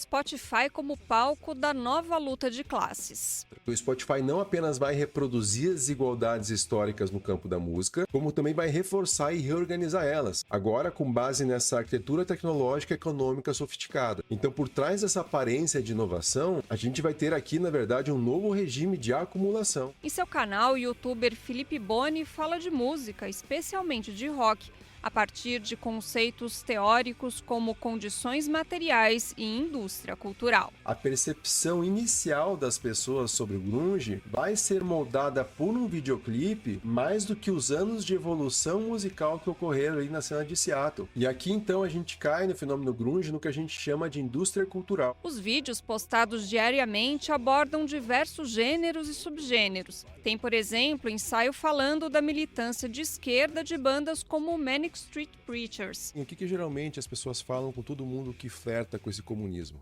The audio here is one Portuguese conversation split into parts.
Spotify como palco da nova luta de classes. O Spotify não apenas vai reproduzir as desigualdades históricas no campo da música, como também vai reforçar e reorganizar elas, agora com base nessa arquitetura tecnológica e econômica sofisticada. Então, por trás dessa aparência de inovação, a gente vai ter aqui, na verdade, um novo regime de acumulação. Em seu canal, o youtuber Felipe Boni fala de música, especialmente de rock, a partir de conceitos teóricos como condições materiais e indústria cultural. A percepção inicial das pessoas sobre o grunge vai ser moldada por um videoclipe mais do que os anos de evolução musical que ocorreram aí na cena de Seattle. E aqui então a gente cai no fenômeno grunge no que a gente chama de indústria cultural. Os vídeos postados diariamente abordam diversos gêneros e subgêneros. Tem, por exemplo, ensaio falando da militância de esquerda de bandas como o Manic Street Preachers. E o que geralmente as pessoas falam com todo mundo que flerta com esse comunismo?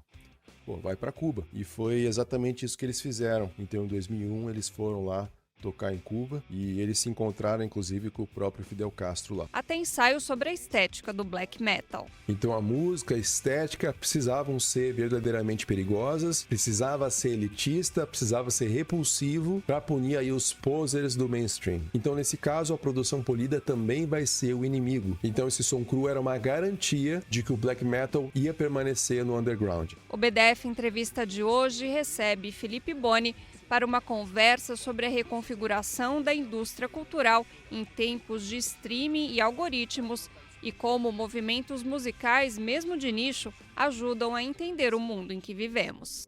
Pô, vai para Cuba. E foi exatamente isso que eles fizeram. Então, em 2001, eles foram lá tocar em Cuba e eles se encontraram, inclusive, com o próprio Fidel Castro lá. Até ensaio sobre a estética do black metal. Então, a música, a estética precisavam ser verdadeiramente perigosas, precisava ser elitista, precisava ser repulsivo para punir aí os posers do mainstream. Então, nesse caso, a produção polida também vai ser o inimigo. Então, esse som cru era uma garantia de que o black metal ia permanecer no underground. O BDF Entrevista de hoje recebe Felipe Boni para uma conversa sobre a reconfiguração da indústria cultural em tempos de streaming e algoritmos e como movimentos musicais, mesmo de nicho, ajudam a entender o mundo em que vivemos.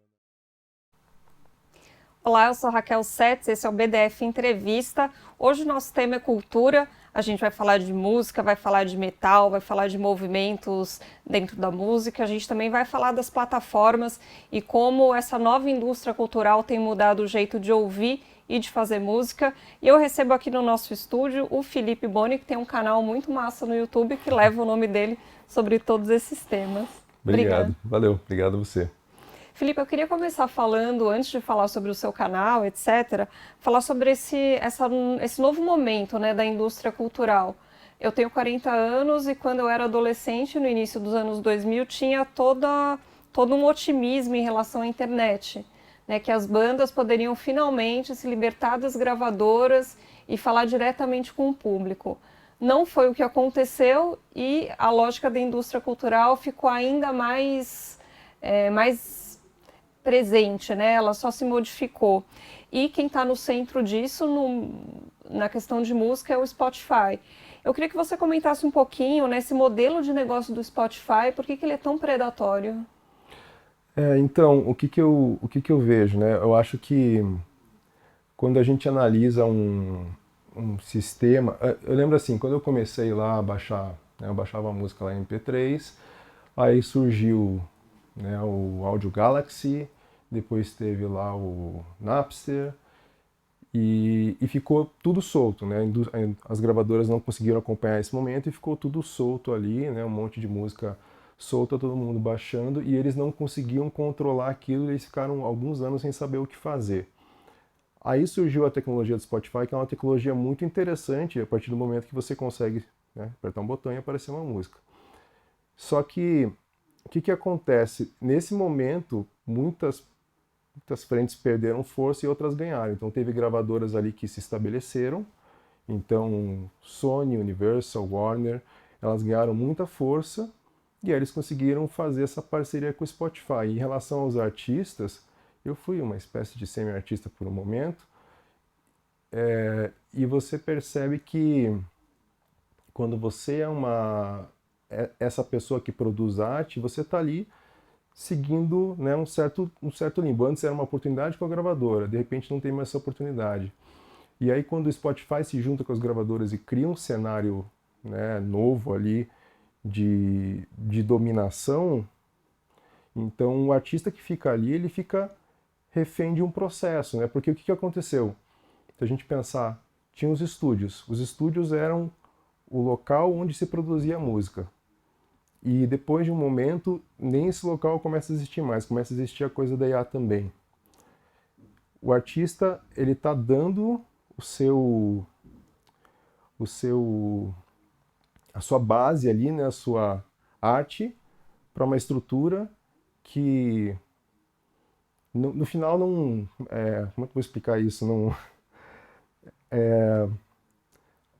Olá, eu sou Raquel Setz, esse é o BDF Entrevista. Hoje o nosso tema é cultura. A gente vai falar de música, vai falar de metal, vai falar de movimentos dentro da música. A gente também vai falar das plataformas e como essa nova indústria cultural tem mudado o jeito de ouvir e de fazer música. E eu recebo aqui no nosso estúdio o Felipe Boni, que tem um canal muito massa no YouTube que leva o nome dele sobre todos esses temas. Obrigado. Valeu. Obrigado a você. Felipe, eu queria começar falando, antes de falar sobre o seu canal, etc., falar sobre esse novo momento, né, da indústria cultural. Eu tenho 40 anos e quando eu era adolescente, no início dos anos 2000, tinha todo um otimismo em relação à internet, né, que as bandas poderiam finalmente se libertar das gravadoras e falar diretamente com o público. Não foi o que aconteceu e a lógica da indústria cultural ficou ainda mais presente, né? Ela só se modificou. E quem está no centro disso, na questão de música, é o Spotify. Eu queria que você comentasse um pouquinho nesse modelo de negócio do Spotify, por que ele é tão predatório? Então, o que eu vejo, né? Eu acho que quando a gente analisa um sistema... Eu lembro assim, quando eu comecei lá a baixar, né, eu baixava a música lá em MP3, aí surgiu, né, o Audio Galaxy, depois teve lá o Napster e ficou tudo solto, né? As gravadoras não conseguiram acompanhar esse momento e ficou tudo solto ali, né? Um monte de música solta, todo mundo baixando e eles não conseguiam controlar aquilo e eles ficaram alguns anos sem saber o que fazer. Aí surgiu a tecnologia do Spotify, que é uma tecnologia muito interessante a partir do momento que você consegue, né, apertar um botão e aparecer uma música. Só que o que acontece? Nesse momento, muitas frentes perderam força e outras ganharam. Então teve gravadoras ali que se estabeleceram. Então Sony, Universal, Warner, elas ganharam muita força e aí eles conseguiram fazer essa parceria com o Spotify. Em relação aos artistas, eu fui uma espécie de semi-artista por um momento, e você percebe que quando você é essa pessoa que produz arte, você está ali seguindo, né, um certo limbo. Antes era uma oportunidade com a gravadora, de repente não tem mais essa oportunidade. E aí quando o Spotify se junta com as gravadoras e cria um cenário, né, novo ali de dominação, então o artista que fica ali, ele fica refém de um processo, né? Porque o que aconteceu? Se a gente pensar, tinha os estúdios eram o local onde se produzia a música. E depois de um momento, nem esse local começa a existir mais, começa a existir a coisa da IA também. O artista, ele está dando a sua base ali, né, a sua arte, para uma estrutura que no final não... como é que eu vou explicar isso? Não,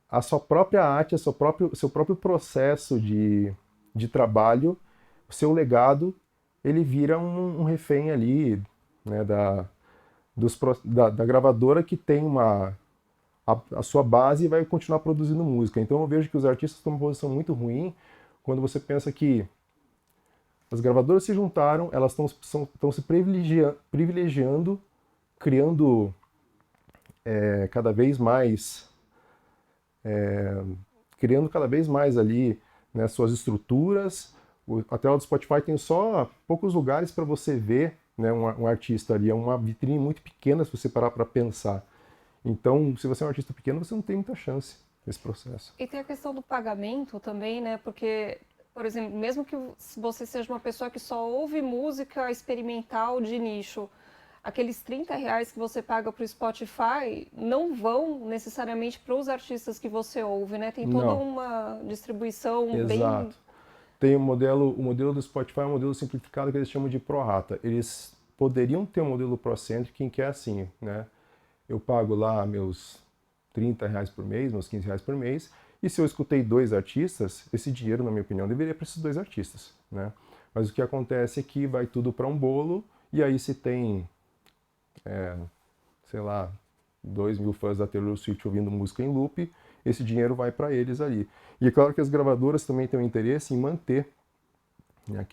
a sua própria arte, o seu próprio processo de trabalho, o seu legado, ele vira um refém ali, né, da gravadora que tem a sua base e vai continuar produzindo música. Então eu vejo que os artistas estão numa posição muito ruim quando você pensa que as gravadoras se juntaram, elas estão se privilegiando, criando cada vez mais, ali, né, suas estruturas. A tela do Spotify tem só poucos lugares para você ver, né, um artista ali. É uma vitrine muito pequena se você parar para pensar. Então, se você é um artista pequeno, você não tem muita chance nesse processo. E tem a questão do pagamento também, né? Porque, por exemplo, mesmo que você seja uma pessoa que só ouve música experimental de nicho, aqueles R$ 30 que você paga para o Spotify não vão necessariamente para os artistas que você ouve, né? Tem toda Não. uma distribuição bem... Exato. Tem o modelo do Spotify é um modelo simplificado que eles chamam de prorata. Eles poderiam ter um modelo Procentric em que é assim, né? Eu pago lá meus R$ 30 por mês, meus R$ 15 por mês, e se eu escutei 2 artistas, esse dinheiro, na minha opinião, deveria para esses 2 artistas, né? Mas o que acontece é que vai tudo para um bolo, e aí se tem, sei lá, 2.000 fãs da Taylor Swift ouvindo música em loop, esse dinheiro vai para eles ali. E é claro que as gravadoras também têm um interesse em manter, né,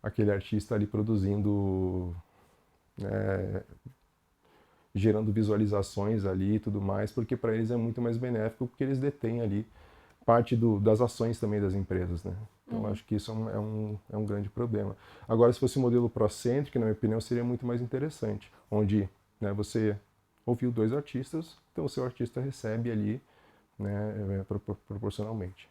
aquele artista ali produzindo, né, gerando visualizações ali e tudo mais, porque para eles é muito mais benéfico, porque eles detêm ali parte das ações também das empresas, né? Então acho que isso é um grande problema. Agora, se fosse o modelo Procentric, na minha opinião, seria muito mais interessante, onde, né, você ouviu 2 artistas, então o seu artista recebe ali, né, proporcionalmente.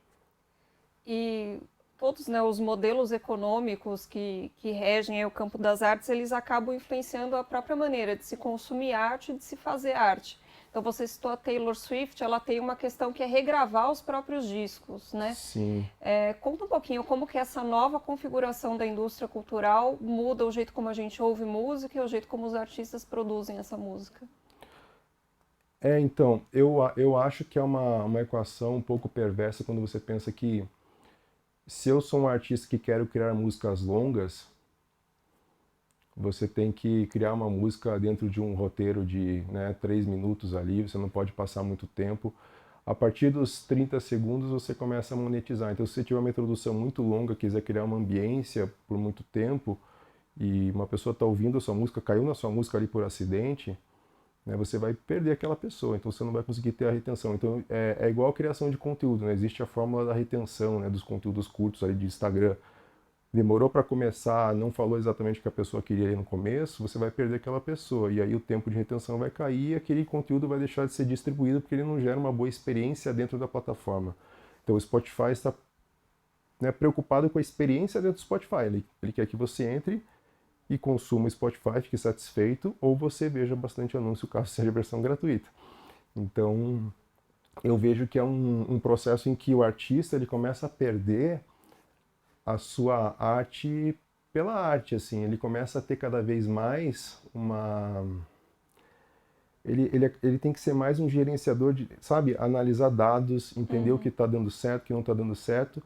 E todos, né, os modelos econômicos que regem o campo das artes, eles acabam influenciando a própria maneira de se consumir arte e de se fazer arte. Então você citou a Taylor Swift, ela tem uma questão que é regravar os próprios discos, né? Sim. Conta um pouquinho como que essa nova configuração da indústria cultural muda o jeito como a gente ouve música e o jeito como os artistas produzem essa música. Então, eu acho que é uma equação um pouco perversa quando você pensa que se eu sou um artista que quero criar músicas longas, você tem que criar uma música dentro de um roteiro de, né, 3 minutos ali, você não pode passar muito tempo. A partir dos 30 segundos você começa a monetizar. Então, se você tiver uma introdução muito longa, quiser criar uma ambiência por muito tempo, e uma pessoa está ouvindo a sua música, caiu na sua música ali por acidente, né, você vai perder aquela pessoa, então você não vai conseguir ter a retenção. Então é igual a criação de conteúdo, né? Existe a fórmula da retenção, né, dos conteúdos curtos ali de Instagram. Demorou para começar, não falou exatamente o que a pessoa queria ali no começo, você vai perder aquela pessoa, e aí o tempo de retenção vai cair e aquele conteúdo vai deixar de ser distribuído porque ele não gera uma boa experiência dentro da plataforma. Então o Spotify está, né, preocupado com a experiência dentro do Spotify. Ele quer que você entre e consuma o Spotify, fique satisfeito, ou você veja bastante anúncio, caso seja a versão gratuita. Então, eu vejo que é um processo em que o artista ele começa a perder a sua arte pela arte, assim. Ele começa a ter cada vez mais uma... Ele tem que ser mais um gerenciador de, sabe, analisar dados, entender o que está dando certo, o que não está dando certo,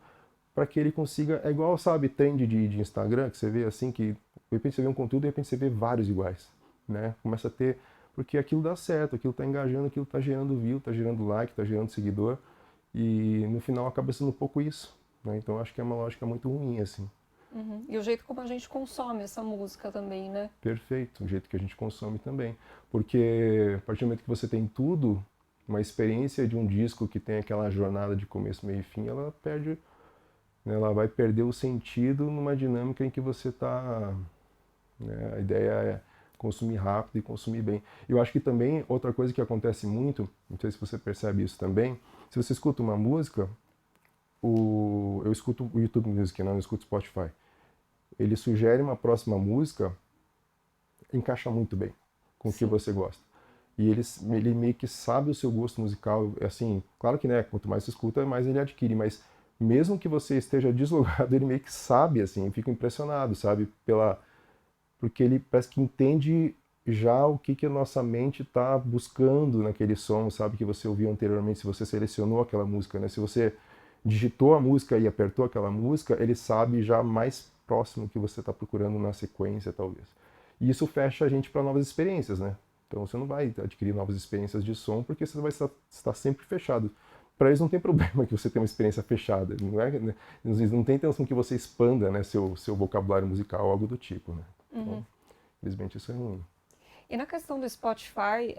para que ele consiga, é igual, sabe, trend de Instagram, que você vê assim, que de repente você vê um conteúdo, de repente você vê vários iguais, né? Começa a ter, porque aquilo dá certo, aquilo está engajando, aquilo está gerando view, está gerando like, está gerando seguidor, e no final acaba sendo um pouco isso, né? Então acho que é uma lógica muito ruim, assim. E o jeito como a gente consome essa música também, né? Perfeito, o jeito que a gente consome também. Porque a partir do momento que você tem tudo, uma experiência de um disco que tem aquela jornada de começo, meio e fim, ela perde, né, ela vai perder o sentido numa dinâmica em que você está, né, a ideia é consumir rápido e consumir bem. Eu acho que também outra coisa que acontece muito, não sei se você percebe isso também, se você escuta uma música, eu escuto o YouTube Music, não escuto Spotify. Ele sugere uma próxima música, encaixa muito bem com o que você gosta. E ele meio que sabe o seu gosto musical, assim, claro que, né, quanto mais você escuta, mais ele adquire, mas mesmo que você esteja deslogado, ele meio que sabe, assim, fica impressionado, sabe? Porque ele parece que entende já o que a nossa mente está buscando naquele som, sabe? Que você ouviu anteriormente, se você selecionou aquela música, né? Se você digitou a música e apertou aquela música, ele sabe já mais próximo que você está procurando na sequência, talvez. E isso fecha a gente para novas experiências, né? Então você não vai adquirir novas experiências de som porque você vai estar sempre fechado. Para eles não tem problema que você tenha uma experiência fechada, não é? Né? Eles não tem intenção que você expanda, né, seu vocabulário musical, algo do tipo, né? Então, infelizmente isso é ruim. E na questão do Spotify,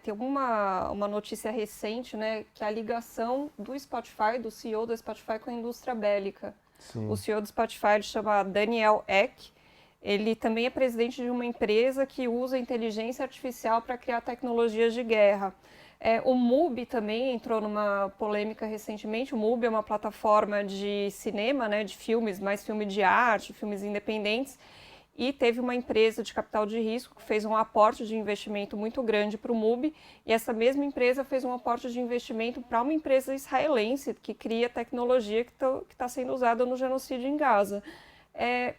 tem uma notícia recente, né, que é a ligação do Spotify, do CEO do Spotify com a indústria bélica. Sim. O CEO do Spotify ele chama Daniel Ek. Ele também é presidente de uma empresa que usa inteligência artificial para criar tecnologias de guerra. O MUBI também entrou numa polêmica recentemente. O MUBI é uma plataforma de cinema, né, de filmes, mais filme de arte, filmes independentes. E teve uma empresa de capital de risco que fez um aporte de investimento muito grande para o MUBI, e essa mesma empresa fez um aporte de investimento para uma empresa israelense que cria tecnologia que está sendo usada no genocídio em Gaza.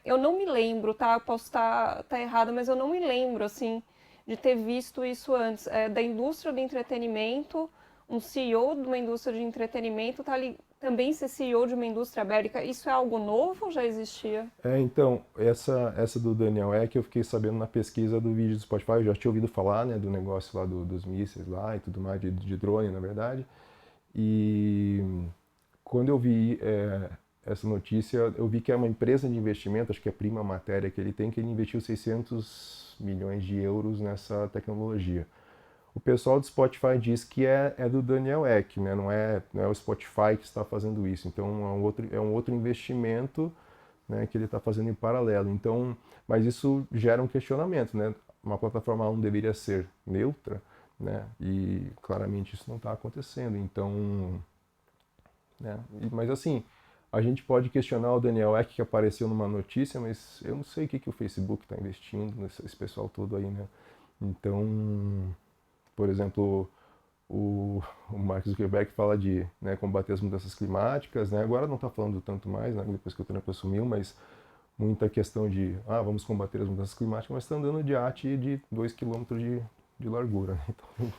Eu não me lembro, tá? Eu posso estar errada, mas eu não me lembro assim de ter visto isso antes. Da indústria do entretenimento, um CEO de uma indústria de entretenimento está ali também ser CEO de uma indústria bélica. Isso é algo novo ou já existia? Então, essa do Daniel Ek eu fiquei sabendo na pesquisa do vídeo do Spotify, eu já tinha ouvido falar, né, do negócio lá dos mísseis lá e tudo mais, de drone, na verdade. E quando eu vi essa notícia, eu vi que é uma empresa de investimento, acho que é a prima matéria que ele tem, que ele investiu 600 milhões de euros nessa tecnologia. O pessoal do Spotify diz que é do Daniel Ek, né? Não é o Spotify que está fazendo isso. Então é um outro investimento, né, que ele está fazendo em paralelo. Então, mas isso gera um questionamento, né? Uma plataforma não deveria ser neutra, né? E claramente isso não está acontecendo. Então, né? Mas assim, a gente pode questionar o Daniel Ek que apareceu numa notícia, mas eu não sei o que o Facebook está investindo nesse pessoal todo aí, né? Então, por exemplo, o Mark Zuckerberg fala de, né, combater as mudanças climáticas, né? Agora não está falando tanto mais, né, depois que o Trump assumiu, mas muita questão de, vamos combater as mudanças climáticas, mas está andando de iate de 2 quilômetros de largura, né?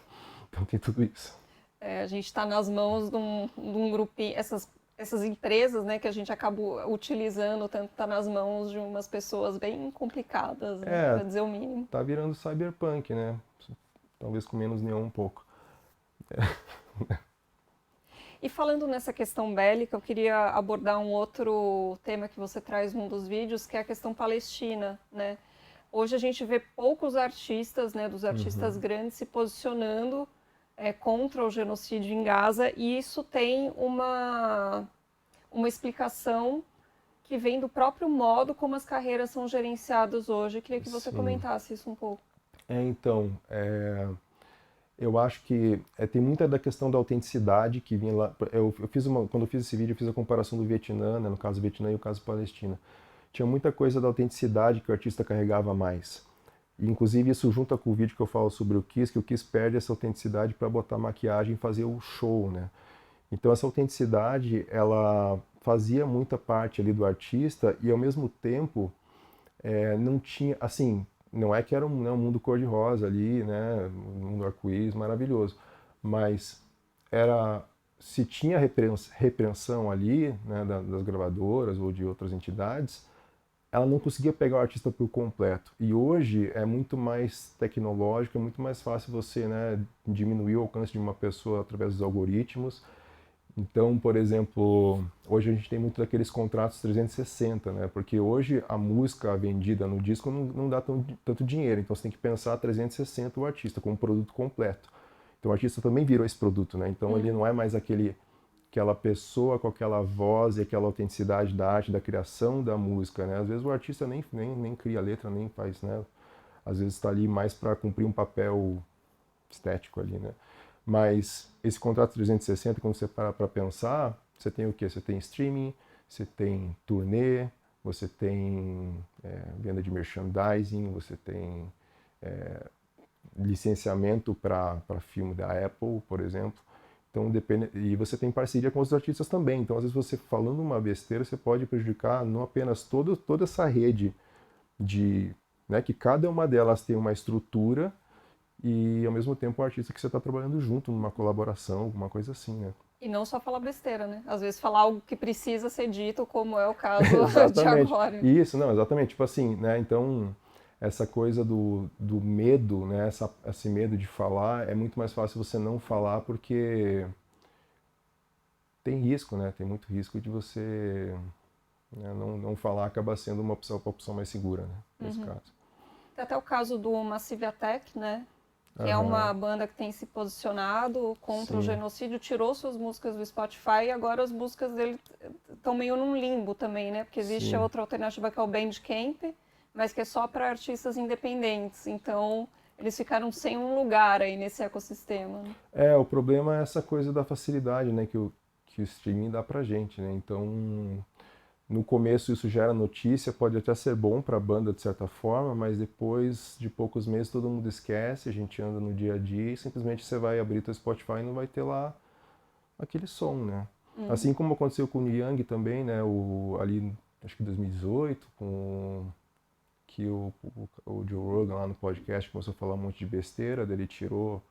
Então tem tudo isso. A gente está nas mãos de um grupinho, essas empresas, né, que a gente acaba utilizando, tanto está nas mãos de umas pessoas bem complicadas, né, para dizer o mínimo. Tá virando cyberpunk, né? Talvez com menos neon um pouco. E falando nessa questão bélica, eu queria abordar um outro tema que você traz num dos vídeos, que é a questão palestina, né? Hoje a gente vê poucos artistas, né, dos artistas grandes se posicionando contra o genocídio em Gaza, e isso tem uma explicação que vem do próprio modo como as carreiras são gerenciadas hoje. Eu queria que você comentasse isso um pouco. Eu acho que tem muita da questão da autenticidade que vinha lá. Quando eu fiz esse vídeo, eu fiz a comparação do Vietnã, né, no caso do Vietnã e o caso Palestina. Tinha muita coisa da autenticidade que o artista carregava mais. E, inclusive, isso junta com o vídeo que eu falo sobre o Kiss, que o Kiss perde essa autenticidade para botar maquiagem e fazer o show, né? Então, essa autenticidade, ela fazia muita parte ali do artista e, ao mesmo tempo, não tinha, assim, não é que era um mundo cor-de-rosa ali, né, um mundo arco-íris maravilhoso, mas se tinha repreensão ali, né, das gravadoras ou de outras entidades, ela não conseguia pegar o artista por completo. E hoje é muito mais tecnológico, é muito mais fácil você, né, diminuir o alcance de uma pessoa através dos algoritmos. Então, por exemplo, hoje a gente tem muito daqueles contratos 360, né? Porque hoje a música vendida no disco não dá tanto dinheiro, então você tem que pensar 360 o artista como um produto completo. Então o artista também virou esse produto, né? Então ele não é mais aquela pessoa com aquela voz e aquela autenticidade da arte, da criação da música, né? Às vezes o artista nem cria letra, nem faz, né? Às vezes está ali mais para cumprir um papel estético ali, né? Mas esse contrato 360, quando você para para pensar, você tem o quê? Você tem streaming, você tem turnê, você tem venda de merchandising, você tem licenciamento para filme da Apple, por exemplo. Então depende, e você tem parceria com os artistas também. Então às vezes você falando uma besteira, você pode prejudicar não apenas toda essa rede de, né, que cada uma delas tem uma estrutura e ao mesmo tempo o artista que você está trabalhando junto numa colaboração, alguma coisa assim, né? E não só falar besteira, né? Às vezes falar algo que precisa ser dito, como é o caso de Exatamente. agora. Isso, não, exatamente. Tipo assim, né? Então, essa coisa do medo, né? Esse medo de falar, é muito mais fácil você não falar porque tem risco, né? Tem muito risco de você, né, não falar, acaba sendo uma opção mais segura, né? Nesse caso. Tem até o caso do Massive Attack, né? Que é Aham. uma banda que tem se posicionado contra o Sim. genocídio, tirou suas músicas do Spotify e agora as músicas dele estão meio num limbo também, né? Porque existe Sim. a outra alternativa que é o Bandcamp, mas que é só para artistas independentes. Então, eles ficaram sem um lugar aí nesse ecossistema, né? O problema é essa coisa da facilidade, né? Que o streaming dá pra gente, né? Então, no começo isso gera notícia, pode até ser bom para a banda de certa forma, mas depois de poucos meses todo mundo esquece, a gente anda no dia a dia e simplesmente você vai abrir teu Spotify e não vai ter lá aquele som, né? Assim como aconteceu com o Young também, né? Ali, acho que em 2018, que o Joe Rogan lá no podcast começou a falar um monte de besteira, daí ele tirou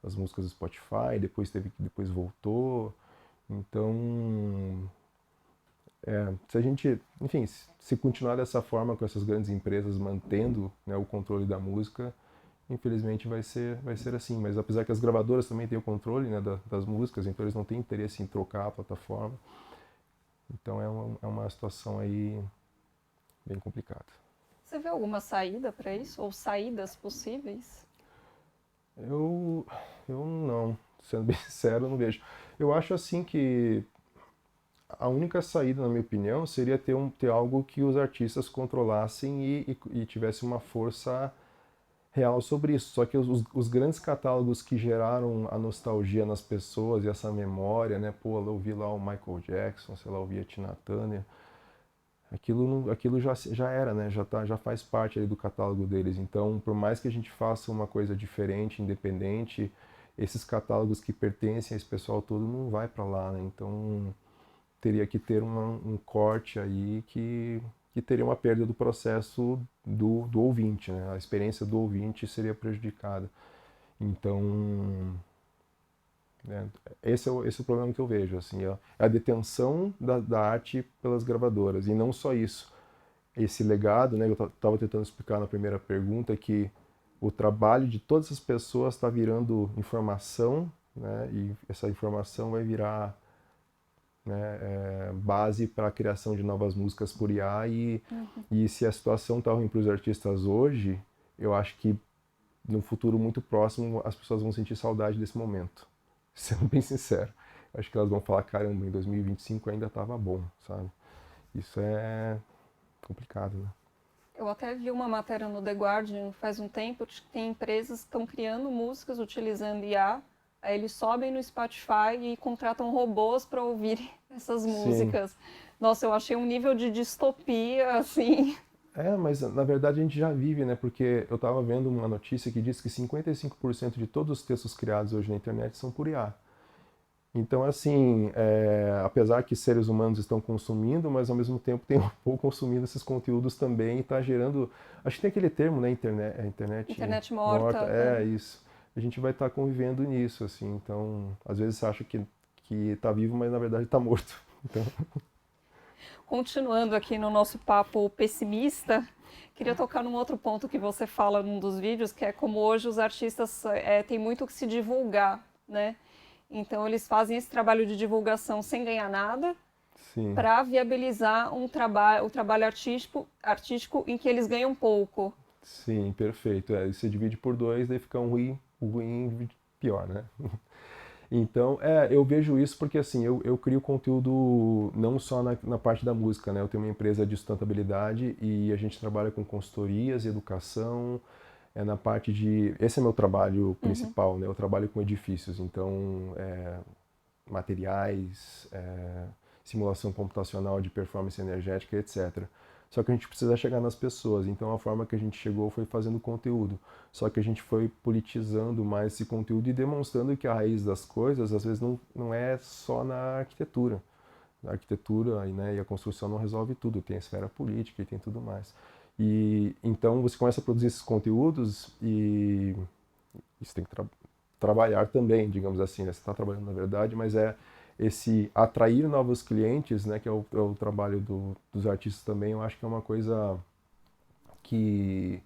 as músicas do Spotify, depois voltou. Então, se a gente, enfim, se continuar dessa forma com essas grandes empresas mantendo, né, o controle da música, infelizmente vai ser assim. Mas apesar que as gravadoras também têm o controle, né, das músicas, então eles não têm interesse em trocar a plataforma. Então é uma situação aí bem complicada. Você vê alguma saída para isso? Ou saídas possíveis? Eu não, sendo bem sincero, eu não vejo. Eu acho assim que a única saída, na minha opinião, seria ter algo que os artistas controlassem e tivesse uma força real sobre isso. Só que os grandes catálogos que geraram a nostalgia nas pessoas e essa memória, né? Pô, eu ouvi lá o Michael Jackson, sei lá, ouvi a Tina Turner. Aquilo já era, né? Já faz parte ali do catálogo deles. Então, por mais que a gente faça uma coisa diferente, independente, esses catálogos que pertencem a esse pessoal todo não vai para lá, né? Então, teria que ter um corte aí que teria uma perda do processo do ouvinte, né? A experiência do ouvinte seria prejudicada. Então, esse é o problema que eu vejo, assim, é a detenção da arte pelas gravadoras. E não só isso, esse legado, né, eu estava tentando explicar na primeira pergunta, que o trabalho de todas as pessoas está virando informação, né, e essa informação vai virar, né, base para a criação de novas músicas por IA. E se a situação está ruim para os artistas hoje, eu acho que no futuro muito próximo as pessoas vão sentir saudade desse momento. Sendo bem sincero, acho que elas vão falar, caramba, em 2025 ainda estava bom, sabe? Isso é complicado, né? Eu até vi uma matéria no The Guardian faz um tempo de que tem empresas que estão criando músicas utilizando IA. Aí eles sobem no Spotify e contratam robôs para ouvirem essas músicas. Nossa, eu achei um nível de distopia, assim. Mas na verdade a gente já vive, né? Porque eu estava vendo uma notícia que diz que 55% de todos os textos criados hoje na internet são por IA. Então, assim, apesar que seres humanos estão consumindo, mas ao mesmo tempo tem um pouco consumindo esses conteúdos também e está gerando... Acho que tem aquele termo, né? Internet Morta. Isso. A gente vai estar convivendo nisso, assim. Então, às vezes você acha que está vivo, mas na verdade está morto. Então... Continuando aqui no nosso papo pessimista, queria tocar num outro ponto que você fala num dos vídeos, que é como hoje os artistas têm muito que se divulgar, né? Então eles fazem esse trabalho de divulgação sem ganhar nada para viabilizar o trabalho artístico em que eles ganham pouco. Sim, perfeito. E você divide por dois, daí fica um ruim pior, né? Então, eu vejo isso porque, assim, eu crio conteúdo não só na parte da música, né? Eu tenho uma empresa de sustentabilidade e a gente trabalha com consultorias, educação, na parte de... Esse é meu trabalho principal, né? Eu trabalho com edifícios, então, materiais, simulação computacional de performance energética, etc. Só que a gente precisa chegar nas pessoas. Então a forma que a gente chegou foi fazendo conteúdo. Só que a gente foi politizando mais esse conteúdo e demonstrando que a raiz das coisas, às vezes, não é só na arquitetura. A arquitetura, né, e a construção não resolve tudo, tem a esfera política e tem tudo mais. E então você começa a produzir esses conteúdos e você tem que trabalhar também, digamos assim, né? Você está trabalhando na verdade, mas é esse atrair novos clientes, né, que é o trabalho dos artistas também, eu acho que é uma coisa que,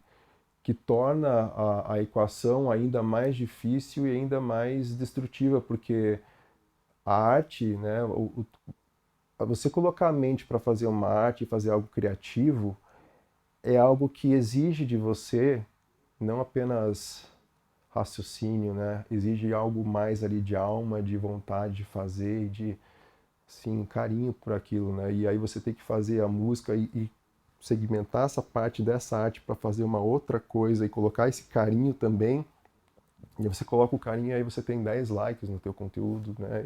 que torna a equação ainda mais difícil e ainda mais destrutiva, porque a arte, né, você colocar a mente para fazer uma arte, fazer algo criativo, é algo que exige de você não apenas raciocínio, né? Exige algo mais ali de alma, de vontade de fazer, de assim, carinho por aquilo, né? E aí você tem que fazer a música e segmentar essa parte dessa arte para fazer uma outra coisa e colocar esse carinho também. E você coloca o carinho e aí você tem 10 likes no teu conteúdo, né?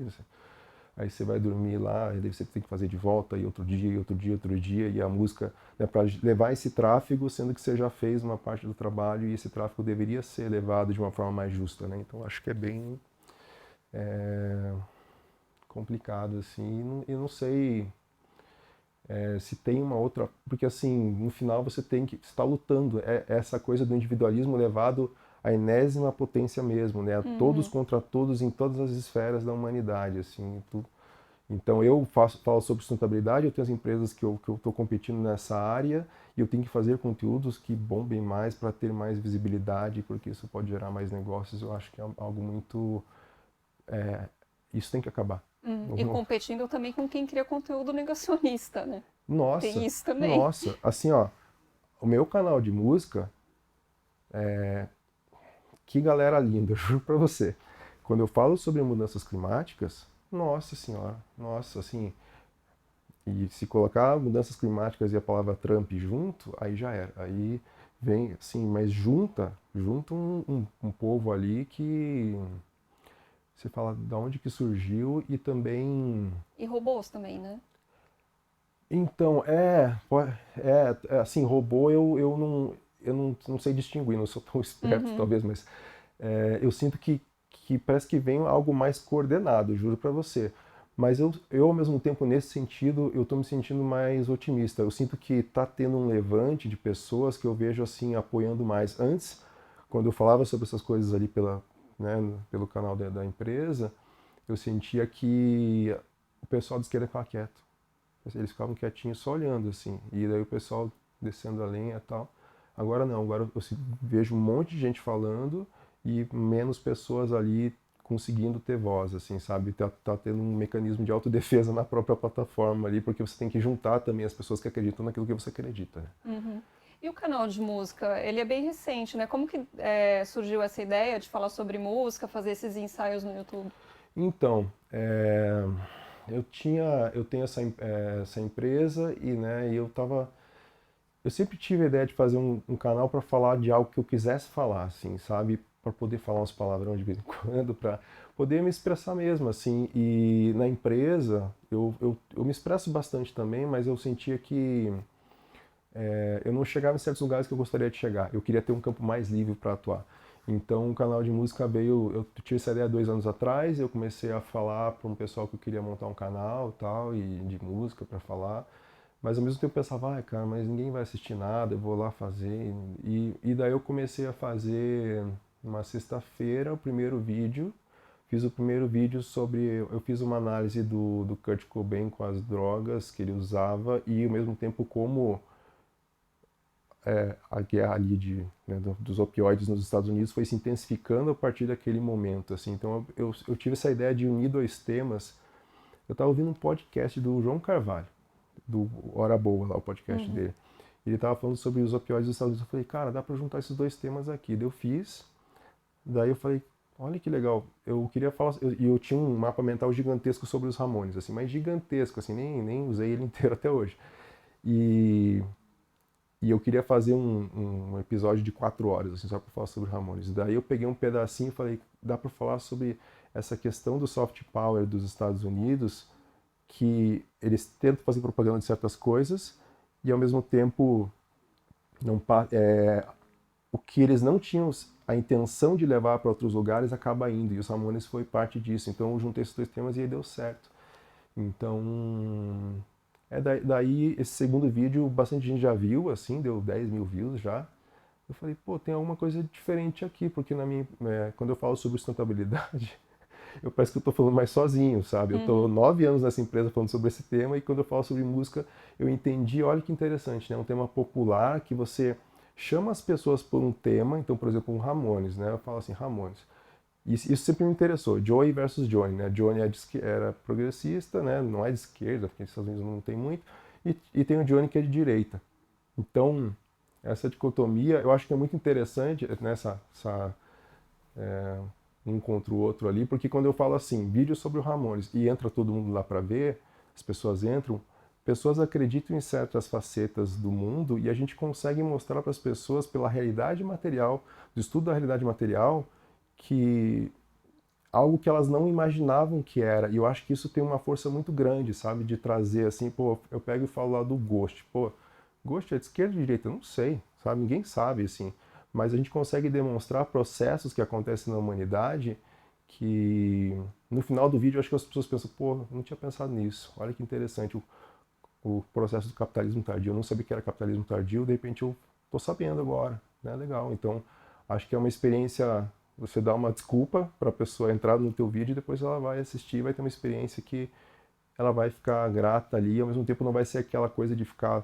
Aí você vai dormir lá, e daí você tem que fazer de volta, e outro dia, e outro dia, outro dia, e a música, né, para levar esse tráfego, sendo que você já fez uma parte do trabalho, e esse tráfego deveria ser levado de uma forma mais justa, né? Então acho que é bem complicado, assim, e não sei se tem uma outra, porque assim, no final você tem que estar lutando, essa coisa do individualismo levado à enésima potência mesmo, né? Todos contra todos em todas as esferas da humanidade, assim, tudo. Então eu falo sobre sustentabilidade, eu tenho as empresas que eu estou competindo nessa área e eu tenho que fazer conteúdos que bombem mais para ter mais visibilidade, porque isso pode gerar mais negócios. Eu acho que é algo muito... isso tem que acabar. E competindo também com quem cria conteúdo negacionista, né? Tem Nossa, isso também. nossa, assim ó, o meu canal de música, que galera linda, eu juro pra você. Quando eu falo sobre mudanças climáticas, nossa senhora, nossa, assim, e se colocar mudanças climáticas e a palavra Trump junto, aí já era. Aí vem, assim, mas junta um povo ali que você fala de onde que surgiu e também... E robôs também, né? Então, assim, robô eu não sei distinguir, não sou tão esperto talvez, mas eu sinto que parece que vem algo mais coordenado, juro pra você. Mas eu, ao mesmo tempo, nesse sentido, eu tô me sentindo mais otimista. Eu sinto que tá tendo um levante de pessoas que eu vejo, assim, apoiando mais. Antes, quando eu falava sobre essas coisas ali pelo canal da empresa, eu sentia que o pessoal de esquerda ficava quieto. Eles ficavam quietinhos só olhando, assim. E daí o pessoal descendo a lenha e tal. Agora não, agora eu vejo um monte de gente falando e menos pessoas ali conseguindo ter voz, assim, sabe? Tá tendo um mecanismo de autodefesa na própria plataforma ali, porque você tem que juntar também as pessoas que acreditam naquilo que você acredita, né? E o canal de música, ele é bem recente, né? Como que surgiu essa ideia de falar sobre música, fazer esses ensaios no YouTube? Então, eu tenho essa empresa e, né, eu sempre tive a ideia de fazer um canal para falar de algo que eu quisesse falar, assim, sabe? Para poder falar uns palavrão de vez em quando, para poder me expressar mesmo, assim. E na empresa, eu me expresso bastante também, mas eu sentia que eu não chegava em certos lugares que eu gostaria de chegar. Eu queria ter um campo mais livre para atuar. Então o canal de música veio, eu tive essa ideia 2 anos atrás, eu comecei a falar para um pessoal que eu queria montar um canal e tal, e de música para falar. Mas ao mesmo tempo eu pensava, ai cara, mas ninguém vai assistir nada, eu vou lá fazer. E daí eu comecei a fazer uma sexta-feira o primeiro vídeo. Fiz o primeiro vídeo sobre. Eu fiz uma análise do Kurt Cobain com as drogas que ele usava e ao mesmo tempo como a guerra ali dos opioides nos Estados Unidos foi se intensificando a partir daquele momento. Assim. Então eu tive essa ideia de unir dois temas. Eu estava ouvindo um podcast do João Carvalho, do Hora Boa, lá, o podcast dele. Ele estava falando sobre os opioides dos Estados Unidos. Eu falei, cara, dá para juntar esses dois temas aqui. Daí eu fiz. Daí eu falei, olha que legal. Eu queria falar. Eu tinha um mapa mental gigantesco sobre os Ramones, assim, mas gigantesco, assim, nem usei ele inteiro até hoje. E eu queria fazer um episódio de 4 horas, assim, só para falar sobre Ramones. Daí eu peguei um pedacinho e falei, dá para falar sobre essa questão do soft power dos Estados Unidos, que eles tentam fazer propaganda de certas coisas e ao mesmo tempo não, o que eles não tinham a intenção de levar para outros lugares acaba indo, e os Ramones foi parte disso. Então eu juntei esses dois temas e aí deu certo. Então, daí esse segundo vídeo bastante gente já viu, assim, deu 10 mil views já. Eu falei, pô, tem alguma coisa diferente aqui, porque quando eu falo sobre sustentabilidade, eu parece que eu estou falando mais sozinho, sabe? Eu estou 9 anos nessa empresa falando sobre esse tema, e quando eu falo sobre música, eu entendi, olha que interessante, né? Um tema popular que você chama as pessoas por um tema. Então, por exemplo, um Ramones, né? Eu falo assim, Ramones. Isso sempre me interessou, Joey versus Johnny, né? Johnny era progressista, né? Não é de esquerda, porque nos Estados Unidos não tem muito, e tem o Johnny que é de direita. Então, essa dicotomia eu acho que é muito interessante, nessa um contra o outro ali, porque quando eu falo assim, vídeo sobre o Ramones, e entra todo mundo lá para ver, as pessoas entram, pessoas acreditam em certas facetas do mundo, e a gente consegue mostrar para as pessoas, pela realidade material, do estudo da realidade material, que algo que elas não imaginavam que era. E eu acho que isso tem uma força muito grande, sabe? De trazer assim, pô, eu pego e falo lá do Ghost. Pô, Ghost é de esquerda ou de direita? Eu não sei, sabe? Ninguém sabe, assim. Mas a gente consegue demonstrar processos que acontecem na humanidade que no final do vídeo eu acho que as pessoas pensam, pô, eu não tinha pensado nisso. Olha que interessante o processo do capitalismo tardio. Eu não sabia que era capitalismo tardio, de repente eu tô sabendo agora, né? Legal. Então, acho que é uma experiência. Você dá uma desculpa para a pessoa entrar no teu vídeo e depois ela vai assistir, vai ter uma experiência que ela vai ficar grata ali, e ao mesmo tempo não vai ser aquela coisa de ficar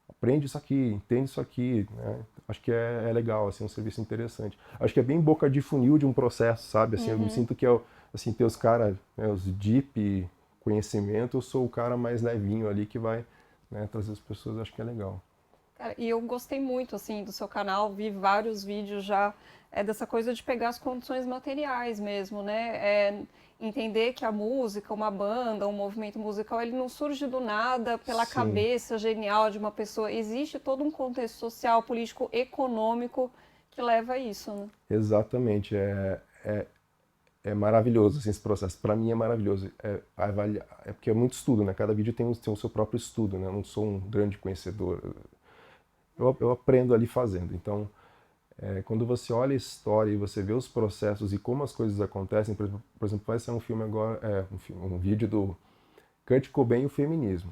aprende isso aqui, entende isso aqui, né? Acho que é legal, assim, um serviço interessante. Acho que é bem boca de funil de um processo, sabe? Assim, eu me sinto que assim, ter os caras, né, os deep conhecimento, eu sou o cara mais levinho ali que vai, né, trazer as pessoas, acho que é legal. Cara, e eu gostei muito, assim, do seu canal, vi vários vídeos já, dessa coisa de pegar as condições materiais mesmo, né? Entender que a música, uma banda, um movimento musical, ele não surge do nada pela Sim, cabeça genial de uma pessoa. Existe todo um contexto social, político, econômico que leva a isso, né? exatamente. É maravilhoso assim, esse processo. Para mim é maravilhoso. É porque é muito estudo, né? Cada vídeo tem o seu próprio estudo, né? Eu não sou um grande conhecedor. Eu aprendo ali fazendo. Então, quando você olha a história e você vê os processos e como as coisas acontecem, por exemplo, vai ser um filme agora, um vídeo do Kurt Cobain e o feminismo.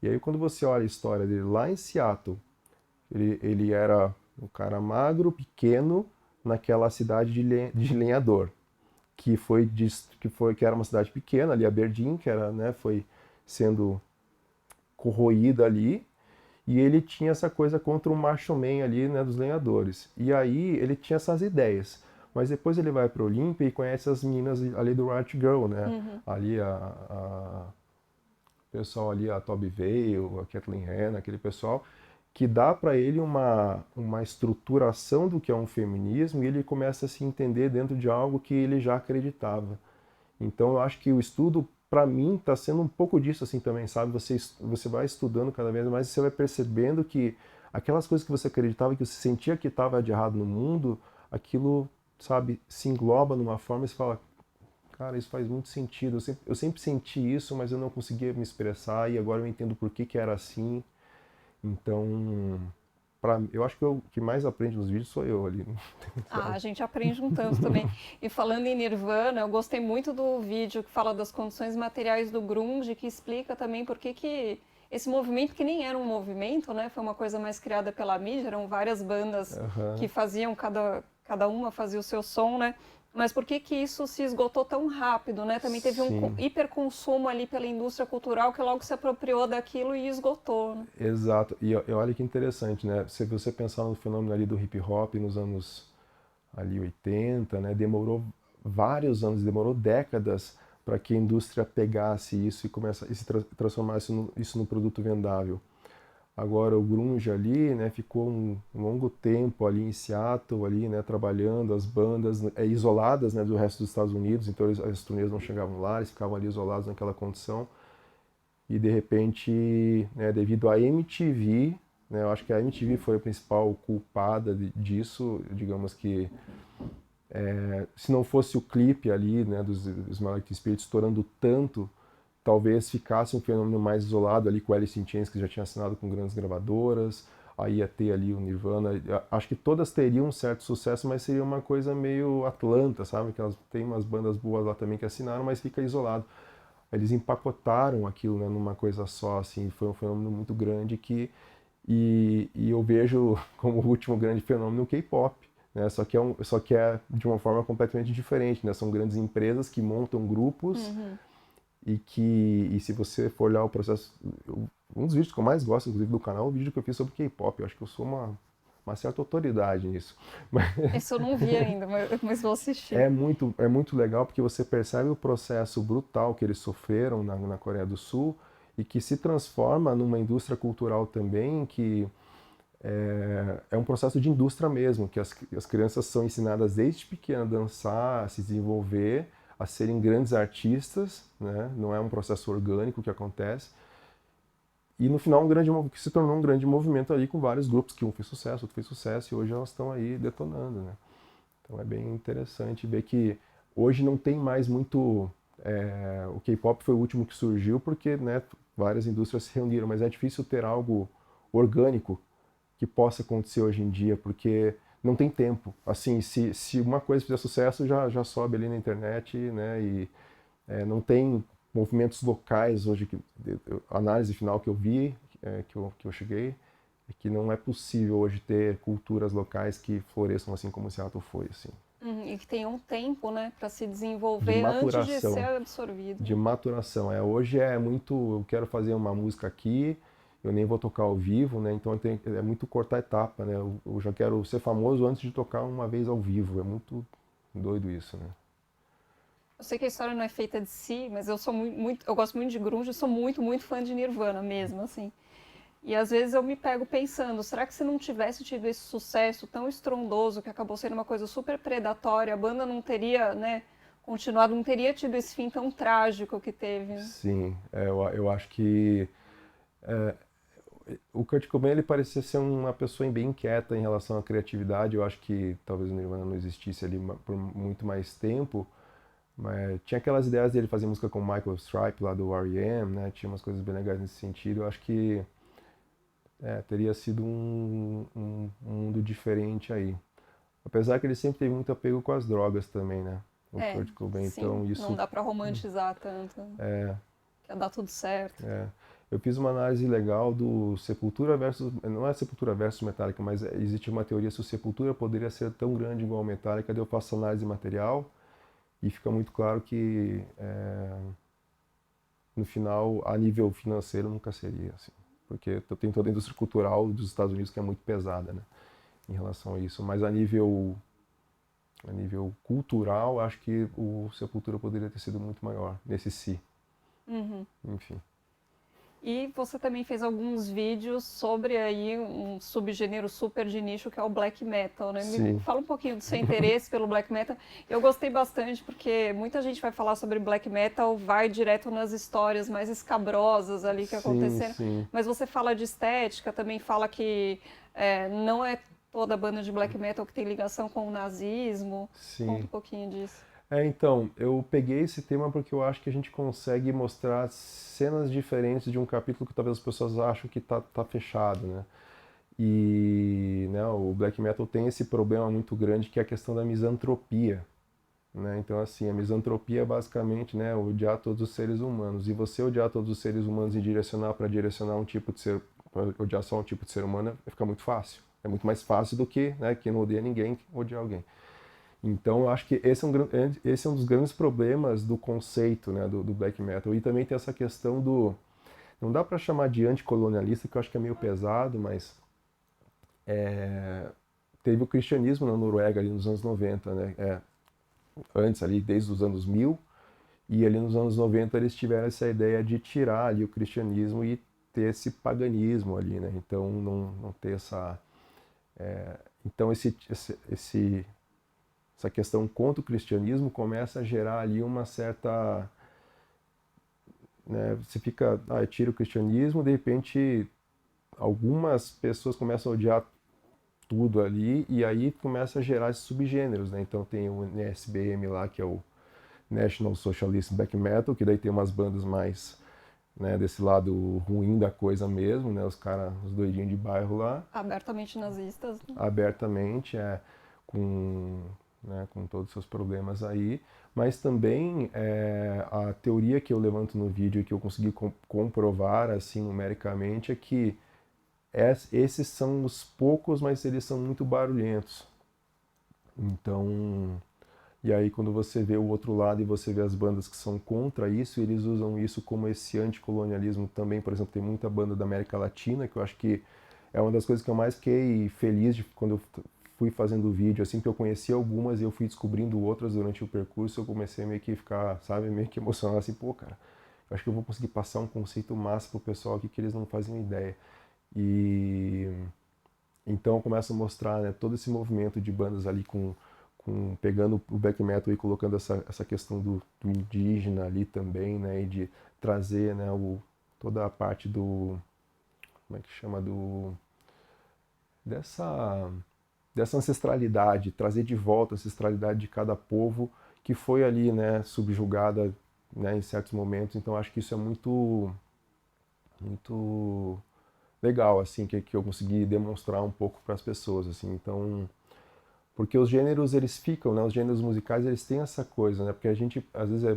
E aí quando você olha a história dele lá em Seattle, ele era um cara magro, pequeno, naquela cidade de lenhador, que era uma cidade pequena, ali Aberdeen, que era, né, foi sendo corroída ali, e ele tinha essa coisa contra o macho man ali, né, dos lenhadores. E aí ele tinha essas ideias. Mas depois ele vai para Olímpia e conhece as meninas ali do Riot Girl, né? Ali o pessoal ali, a Toby Vale, a Kathleen Hanna, aquele pessoal, que dá para ele uma estruturação do que é um feminismo, e ele começa a se entender dentro de algo que ele já acreditava. Então eu acho que o estudo, para mim, está sendo um pouco disso assim também, sabe? Você vai estudando cada vez mais e você vai percebendo que aquelas coisas que você acreditava, que você sentia que estava de errado no mundo, aquilo, sabe, se engloba numa forma e você fala, cara, isso faz muito sentido. Eu sempre senti isso, mas eu não conseguia me expressar, e agora eu entendo por que que era assim. Então, eu acho que o que mais aprende nos vídeos sou eu ali. Ah, a gente aprende um tanto também. E falando em Nirvana, eu gostei muito do vídeo que fala das condições materiais do grunge, que explica também por que esse movimento, que nem era um movimento, né? Foi uma coisa mais criada pela mídia, eram várias bandas que Aham. faziam, cada uma fazia o seu som, né? Mas por que isso se esgotou tão rápido, né? Também teve um Sim. hiperconsumo ali pela indústria cultural que logo se apropriou daquilo e esgotou, né? Exato. E olha que interessante, né? Se você pensar no fenômeno ali do hip hop nos anos ali 80, né? Demorou vários anos, demorou décadas para que a indústria pegasse isso e transformasse isso no produto vendável. Agora o grunge ali, né, ficou um longo tempo ali em Seattle, ali, né, trabalhando as bandas isoladas, né, do resto dos Estados Unidos, então as turnês não chegavam lá, eles ficavam ali isolados naquela condição. E de repente, né, devido à MTV, né, eu acho que a MTV foi a principal culpada disso, digamos que se não fosse o clipe ali, né, dos Smell Like Teen Spirit estourando tanto, talvez ficasse um fenômeno mais isolado ali com o Alice in Chains, que já tinha assinado com grandes gravadoras, aí ia ter ali o Nirvana. Acho que todas teriam um certo sucesso, mas seria uma coisa meio Atlanta, sabe? Que elas tem umas bandas boas lá também que assinaram, mas fica isolado. Eles empacotaram aquilo, né, numa coisa só, assim, foi um fenômeno muito grande e eu vejo como o último grande fenômeno o K-pop, né? Só que é de uma forma completamente diferente, né? São grandes empresas que montam grupos e se você for olhar o processo, um dos vídeos que eu mais gosto, inclusive, do canal é o vídeo que eu fiz sobre K-pop. Eu acho que eu sou uma certa autoridade nisso. Esse eu não vi ainda, mas vou assistir. É muito legal porque você percebe o processo brutal que eles sofreram na Coreia do Sul e que se transforma numa indústria cultural também que é um processo de indústria mesmo, que as crianças são ensinadas desde pequena a dançar, a se desenvolver, a serem grandes artistas, né? Não é um processo orgânico que acontece. E no final que se tornou um grande movimento ali com vários grupos, que um fez sucesso, outro fez sucesso, e hoje elas estão aí detonando, né? Então é bem interessante ver que hoje não tem mais muito... o K-pop foi o último que surgiu porque, né, várias indústrias se reuniram, mas é difícil ter algo orgânico que possa acontecer hoje em dia, porque não tem tempo. Assim, se uma coisa fizer sucesso, já sobe ali na internet, né, e não tem movimentos locais hoje. A análise final que eu vi, que eu cheguei, é que não é possível hoje ter culturas locais que floresçam assim como o Seattle foi, assim. E que tenha um tempo, né, para se De desenvolver antes de ser maturação. absorvido. De maturação. Hoje é muito, eu quero fazer uma música aqui, eu nem vou tocar ao vivo, né? Então é muito cortar etapa, né? Eu já quero ser famoso antes de tocar uma vez ao vivo. É muito doido isso, né? Eu sei que a história não é feita de si, mas eu sou eu gosto muito de grunge, eu sou muito fã de Nirvana mesmo, assim. E às vezes eu me pego pensando, será que se não tivesse tido esse sucesso tão estrondoso, que acabou sendo uma coisa super predatória, a banda não teria, né, continuado, não teria tido esse fim tão trágico que teve, né? Sim, eu acho que o Kurt Cobain ele parecia ser uma pessoa bem inquieta em relação à criatividade. Eu acho que talvez o Nirvana não existisse ali por muito mais tempo, mas tinha aquelas ideias dele fazer música com o Michael Stipe lá do R.E.M., né? Tinha umas coisas bem legais nesse sentido. Eu acho que teria sido um mundo diferente aí. Apesar que ele sempre teve muito apego com as drogas também, né? O Kurt Cobain, Sim, então não isso... dá pra romantizar tanto. Que ia dar tudo certo. Eu fiz uma análise legal do Sepultura versus... Não é Sepultura versus Metallica, mas existe uma teoria se o Sepultura poderia ser tão grande igual o Metallica. Daí eu faço análise material e fica muito claro que no final, a nível financeiro, nunca seria assim. Porque tem toda a indústria cultural dos Estados Unidos que é muito pesada, né, em relação a isso. Mas a nível cultural, acho que o Sepultura poderia ter sido muito maior nesse si. Enfim. E você também fez alguns vídeos sobre aí um subgênero super de nicho que é o black metal, né? Me Sim. fala um pouquinho do seu interesse pelo black metal. Eu gostei bastante porque muita gente vai falar sobre black metal, vai direto nas histórias mais escabrosas ali que aconteceram. Sim. Mas você fala de estética, também fala que não é toda banda de black metal que tem ligação com o nazismo. Sim. Conta um pouquinho disso. Então, eu peguei esse tema porque eu acho que a gente consegue mostrar cenas diferentes de um capítulo que talvez as pessoas acham que tá fechado, né? E né, o black metal tem esse problema muito grande que é a questão da misantropia, né? Então, assim, a misantropia é basicamente, né, odiar todos os seres humanos. E você odiar todos os seres humanos e direcionar um tipo de ser, para odiar só um tipo de ser humano, fica muito fácil. É muito mais fácil do que, né, quem não odeia ninguém odiar alguém. Então, eu acho que esse é um dos grandes problemas do conceito, né, do black metal. E também tem essa questão do... Não dá para chamar de anticolonialista, que eu acho que é meio pesado, mas... teve o cristianismo na Noruega ali nos anos 90, né? Antes, ali, desde os anos 1000. E ali nos anos 90 eles tiveram essa ideia de tirar ali o cristianismo e ter esse paganismo ali, né? Então, não ter essa... Então, essa questão contra o cristianismo começa a gerar ali uma certa... Né, você fica, tira o cristianismo, de repente algumas pessoas começam a odiar tudo ali, e aí começa a gerar esses subgêneros, né? Então tem o NSBM lá, que é o National Socialist Black Metal, que daí tem umas bandas mais, né, desse lado ruim da coisa mesmo, né, os caras, os doidinhos de bairro lá. Abertamente nazistas. Né? Abertamente, com, né, com todos os seus problemas aí. Mas também a teoria que eu levanto no vídeo e que eu consegui comprovar, assim, numericamente, é que esses são os poucos, mas eles são muito barulhentos. Então, e aí quando você vê o outro lado e você vê as bandas que são contra isso, eles usam isso como esse anticolonialismo também. Por exemplo, tem muita banda da América Latina, que eu acho que é uma das coisas que eu mais fiquei feliz de quando eu fui fazendo o vídeo, assim, que eu conheci algumas e eu fui descobrindo outras durante o percurso, eu comecei a meio que ficar, sabe, meio que emocionado, assim, pô, cara, eu acho que eu vou conseguir passar um conceito massa pro pessoal aqui que eles não faziam ideia. E então eu começo a mostrar, né, todo esse movimento de bandas ali pegando o black metal e colocando essa questão do indígena ali também, né, e de trazer, né, toda a parte como é que chama, dessa, dessa ancestralidade, trazer de volta a ancestralidade de cada povo que foi ali, né, subjugada, né, em certos momentos. Então acho que isso é muito legal, assim, que eu consegui demonstrar um pouco para as pessoas, assim. Então, porque os gêneros eles ficam, né? Os gêneros musicais eles têm essa coisa, né? Porque a gente às vezes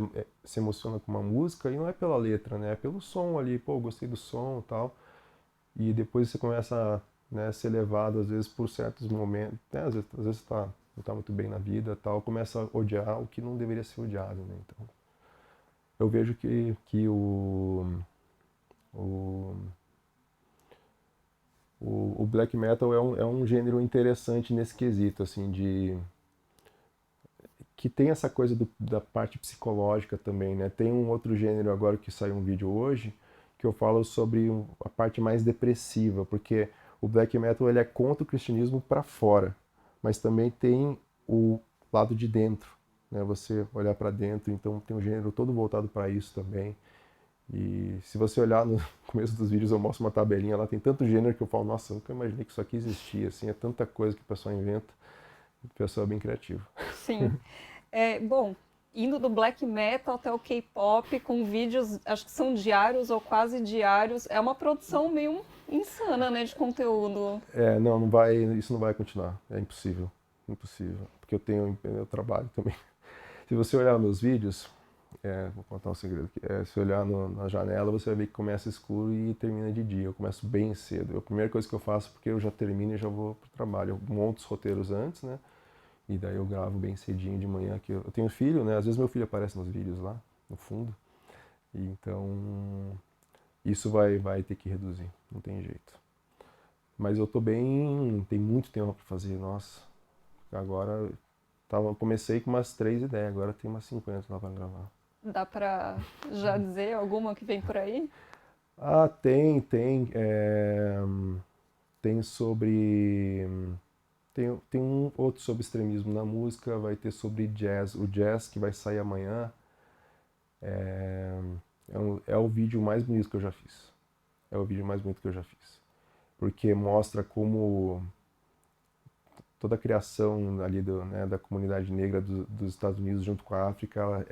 se emociona com uma música e não é pela letra, né? É pelo som ali, pô, gostei do som e tal. E depois você começa a, né, ser levado às vezes por certos momentos, né? Às vezes não tá muito bem na vida, tal, começa a odiar o que não deveria ser odiado, né? Então, eu vejo que o o black metal é um gênero interessante nesse quesito, assim, que tem essa coisa da parte psicológica também, né? Tem um outro gênero agora que saiu um vídeo hoje que eu falo sobre a parte mais depressiva, porque o black metal ele é contra o cristianismo para fora, mas também tem o lado de dentro, né? Você olhar para dentro, então tem um gênero todo voltado para isso também. E se você olhar no começo dos vídeos, eu mostro uma tabelinha lá, tem tanto gênero que eu falo, nossa, eu nunca imaginei que isso aqui existia, assim, é tanta coisa que o pessoal inventa, o pessoal é bem criativo. Sim. Bom, indo do black metal até o K-pop, com vídeos, acho que são diários ou quase diários, é uma produção meio insana, né, de conteúdo. Não, isso não vai continuar, é impossível, impossível, porque eu trabalho também. Se você olhar meus vídeos, vou contar um segredo aqui, se olhar na janela, você vai ver que começa escuro e termina de dia, eu começo bem cedo, a primeira coisa que eu faço, porque eu já termino e já vou pro trabalho, eu monto os roteiros antes, né, e daí eu gravo bem cedinho de manhã, que eu tenho filho, né, às vezes meu filho aparece nos vídeos lá, no fundo, e então isso vai ter que reduzir, não tem jeito. Mas eu tô bem, tem muito tempo para fazer, nossa, agora comecei com umas 3 ideias, agora tem umas 50 lá para gravar. Dá pra já dizer alguma que vem por aí? Ah, tem sobre. Tem um outro sobre extremismo na música, vai ter sobre jazz. O jazz que vai sair amanhã é o vídeo mais bonito que eu já fiz. É o vídeo mais bonito que eu já fiz. Porque mostra como toda a criação ali né, da comunidade negra dos Estados Unidos junto com a África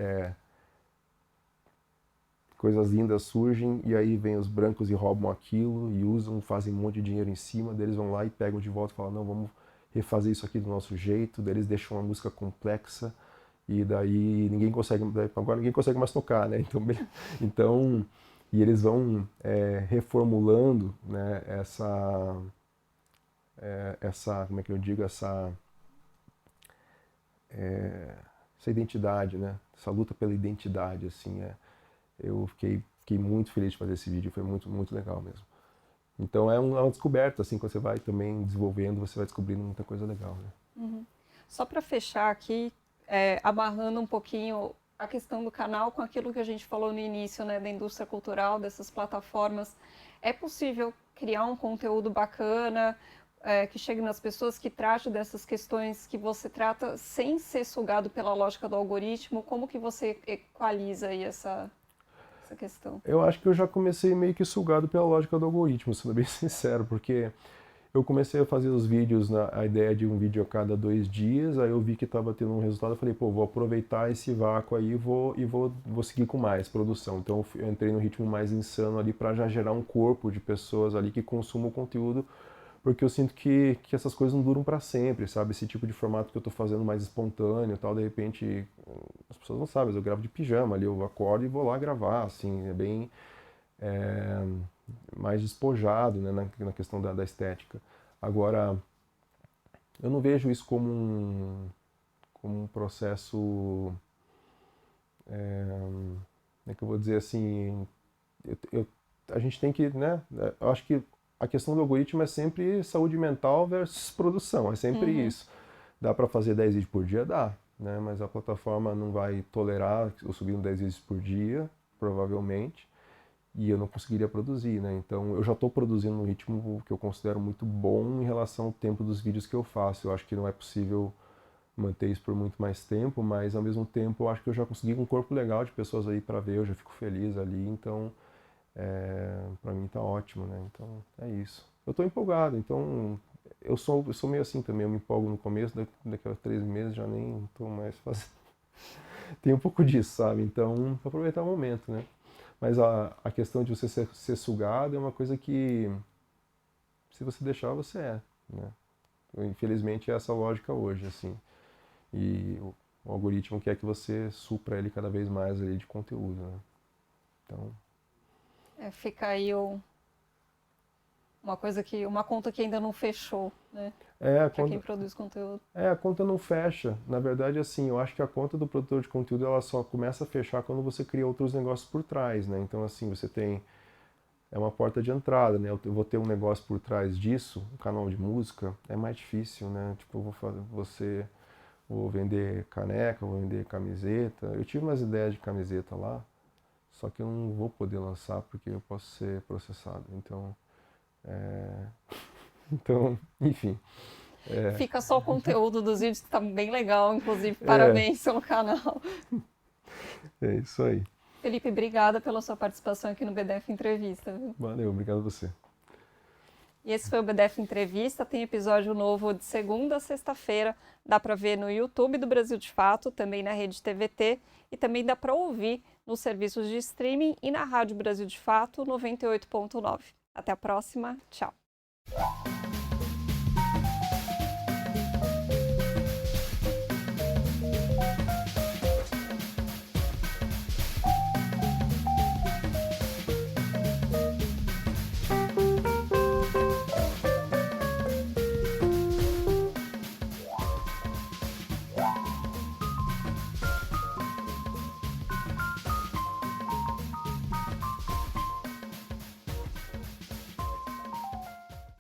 coisas lindas surgem e aí vem os brancos e roubam aquilo e usam, fazem um monte de dinheiro em cima, daí eles vão lá e pegam de volta e falam, não, vamos refazer isso aqui do nosso jeito, daí eles deixam uma música complexa e daí agora ninguém consegue mais tocar, né? Então e eles vão reformulando, né, como é que eu digo, essa identidade, né? Essa luta pela identidade, assim, eu fiquei muito feliz de fazer esse vídeo, foi muito, muito legal mesmo. Então é uma descoberta, assim, quando você vai também desenvolvendo, você vai descobrindo muita coisa legal, né? Uhum. Só para fechar aqui, amarrando um pouquinho a questão do canal com aquilo que a gente falou no início, né, da indústria cultural, dessas plataformas, é possível criar um conteúdo bacana, que chegue nas pessoas, que trate dessas questões que você trata sem ser sugado pela lógica do algoritmo? Como que você equaliza aí essa questão? Eu acho que eu já comecei meio que sugado pela lógica do algoritmo, sendo bem sincero, porque eu comecei a fazer os vídeos a ideia de um vídeo a cada 2 dias, aí eu vi que estava tendo um resultado, eu falei, pô, vou aproveitar esse vácuo aí e vou seguir com mais produção. Então eu entrei no ritmo mais insano ali para já gerar um corpo de pessoas ali que consumam o conteúdo, porque eu sinto que essas coisas não duram para sempre, sabe? Esse tipo de formato que eu estou fazendo mais espontâneo e tal, de repente, as pessoas não sabem, mas eu gravo de pijama ali, eu acordo e vou lá gravar, assim, é bem mais despojado, né, na questão da estética. Agora, eu não vejo isso como um processo, como é que eu vou dizer assim, a gente tem que, né, eu acho que a questão do algoritmo é sempre saúde mental versus produção, é sempre isso. Dá para fazer 10 vídeos por dia? Dá, né, mas a plataforma não vai tolerar eu subindo 10 vídeos por dia, provavelmente, e eu não conseguiria produzir, né? Então eu já estou produzindo um ritmo que eu considero muito bom em relação ao tempo dos vídeos que eu faço. Eu acho que não é possível manter isso por muito mais tempo, mas ao mesmo tempo eu acho que eu já consegui um corpo legal de pessoas aí para ver, eu já fico feliz ali, então para mim tá ótimo, né? Então é isso. Eu estou empolgado, então eu sou meio assim também, eu me empolgo no começo, daqui a 3 meses já nem estou mais fazendo. Tem um pouco disso, sabe? Então aproveitar o momento, né? Mas a questão de você ser sugado é uma coisa que, se você deixar, você é, né? Infelizmente é essa a lógica hoje, assim. E o algoritmo quer que você supra ele cada vez mais ali de conteúdo, né? Então... Fica aí uma conta que ainda não fechou, né? Para quem produz conteúdo. A conta não fecha. Na verdade, assim, eu acho que a conta do produtor de conteúdo ela só começa a fechar quando você cria outros negócios por trás, né? Então, assim, você tem... É uma porta de entrada, né? Eu vou ter um negócio por trás disso, um canal de música, é mais difícil, né? Tipo, eu vou vender caneca, vou vender camiseta. Eu tive umas ideias de camiseta lá, só que eu não vou poder lançar porque eu posso ser processado. Então, então, enfim. Fica só o conteúdo dos vídeos, que tá bem legal, inclusive, parabéns pelo canal. É isso aí. Felipe, obrigada pela sua participação aqui no BDF Entrevista. Viu? Valeu, obrigado a você. E esse foi o BDF Entrevista, tem episódio novo de segunda a sexta-feira, dá para ver no YouTube do Brasil de Fato, também na Rede TVT, e também dá para ouvir nos serviços de streaming e na Rádio Brasil de Fato 98.9. Até a próxima, tchau!